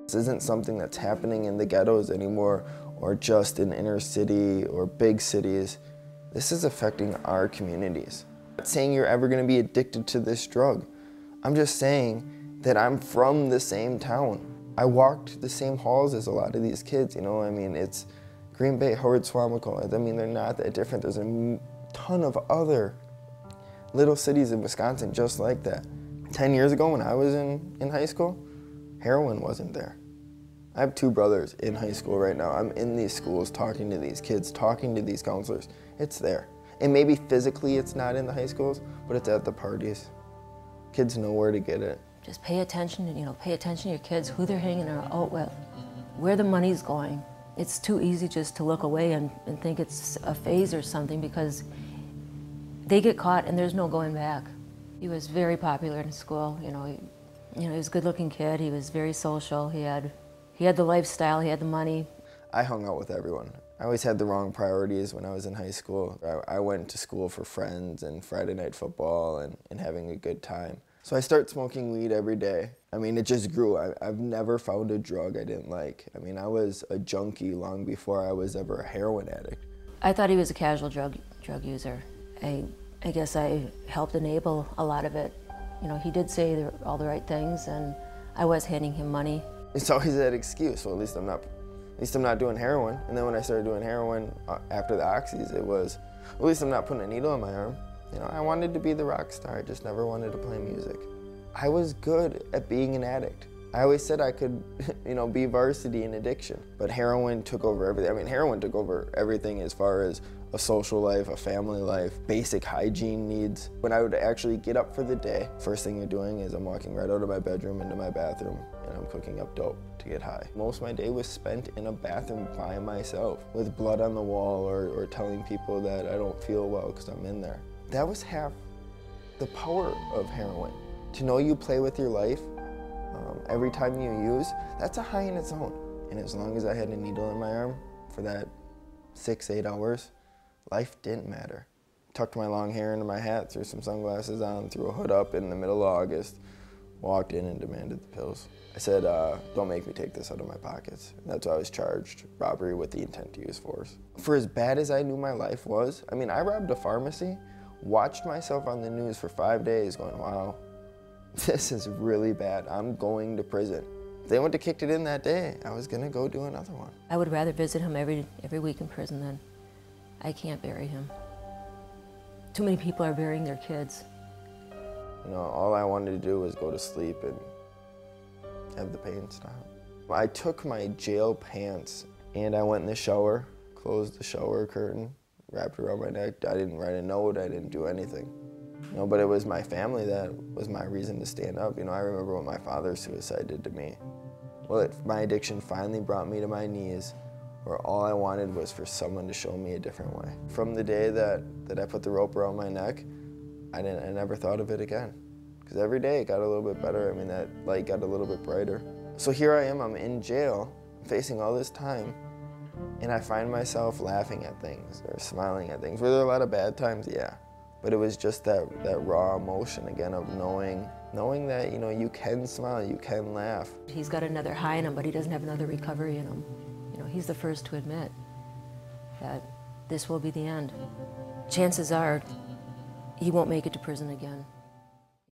This isn't something that's happening in the ghettos anymore, or just in inner city or big cities. This is affecting our communities. I'm not saying you're ever going to be addicted to this drug. I'm just saying that I'm from the same town. I walked the same halls as a lot of these kids, you know? I mean, it's Green Bay, Howard, Swamico. I mean, they're not that different. There's a ton of other little cities in Wisconsin just like that. 10 years ago when I was in high school, heroin wasn't there. I have two brothers in high school right now. I'm in these schools talking to these kids, talking to these counselors. It's there. And maybe physically it's not in the high schools, but it's at the parties. Kids know where to get it. Just pay attention, pay attention to your kids, who they're hanging out with, where the money's going. It's too easy just to look away and think it's a phase or something, because they get caught and there's no going back. He was very popular in school, he was a good-looking kid. He was very social. He had the lifestyle. He had the money. I hung out with everyone. I always had the wrong priorities when I was in high school. I went to school for friends and Friday night football and having a good time. So I started smoking weed every day. I mean, it just grew. I've never found a drug I didn't like. I mean, I was a junkie long before I was ever a heroin addict. I thought he was a casual drug user. I guess I helped enable a lot of it. He did say all the right things, and I was handing him money. It's always that excuse. Well, at least I'm not doing heroin. And then when I started doing heroin after the oxys, it was, well, at least I'm not putting a needle in my arm. I wanted to be the rock star. I just never wanted to play music. I was good at being an addict. I always said I could, be varsity in addiction. But heroin took over everything. I mean, heroin took over everything as far as a social life, a family life, basic hygiene needs. When I would actually get up for the day, first thing you're doing is I'm walking right out of my bedroom into my bathroom, and I'm cooking up dope to get high. Most of my day was spent in a bathroom by myself with blood on the wall or telling people that I don't feel well because I'm in there. That was half the power of heroin. To know you play with your life every time you use, that's a high in its own. And as long as I had a needle in my arm for that 6-8 hours, life didn't matter. Tucked my long hair into my hat, threw some sunglasses on, threw a hood up in the middle of August, walked in and demanded the pills. I said, don't make me take this out of my pockets. And that's why I was charged, robbery with the intent to use force. For as bad as I knew my life was, I mean, I robbed a pharmacy, watched myself on the news for 5 days going, wow, this is really bad. I'm going to prison. If they wouldn't have kicked it in that day, I was gonna go do another one. I would rather visit him every week in prison than I can't bury him. Too many people are burying their kids. All I wanted to do was go to sleep and have the pain stop. I took my jail pants and I went in the shower, closed the shower curtain, wrapped it around my neck. I didn't write a note, I didn't do anything. But it was my family that was my reason to stand up. I remember what my father's suicide did to me. Well, my addiction finally brought me to my knees, where all I wanted was for someone to show me a different way. From the day that I put the rope around my neck, I never thought of it again. Because every day it got a little bit better. I mean, that light got a little bit brighter. So here I am, I'm in jail, facing all this time, and I find myself laughing at things or smiling at things. Were there a lot of bad times? Yeah. But it was just that raw emotion again of knowing that, you can smile, you can laugh. He's got another high in him, but he doesn't have another recovery in him. He's the first to admit that this will be the end. Chances are he won't make it to prison again.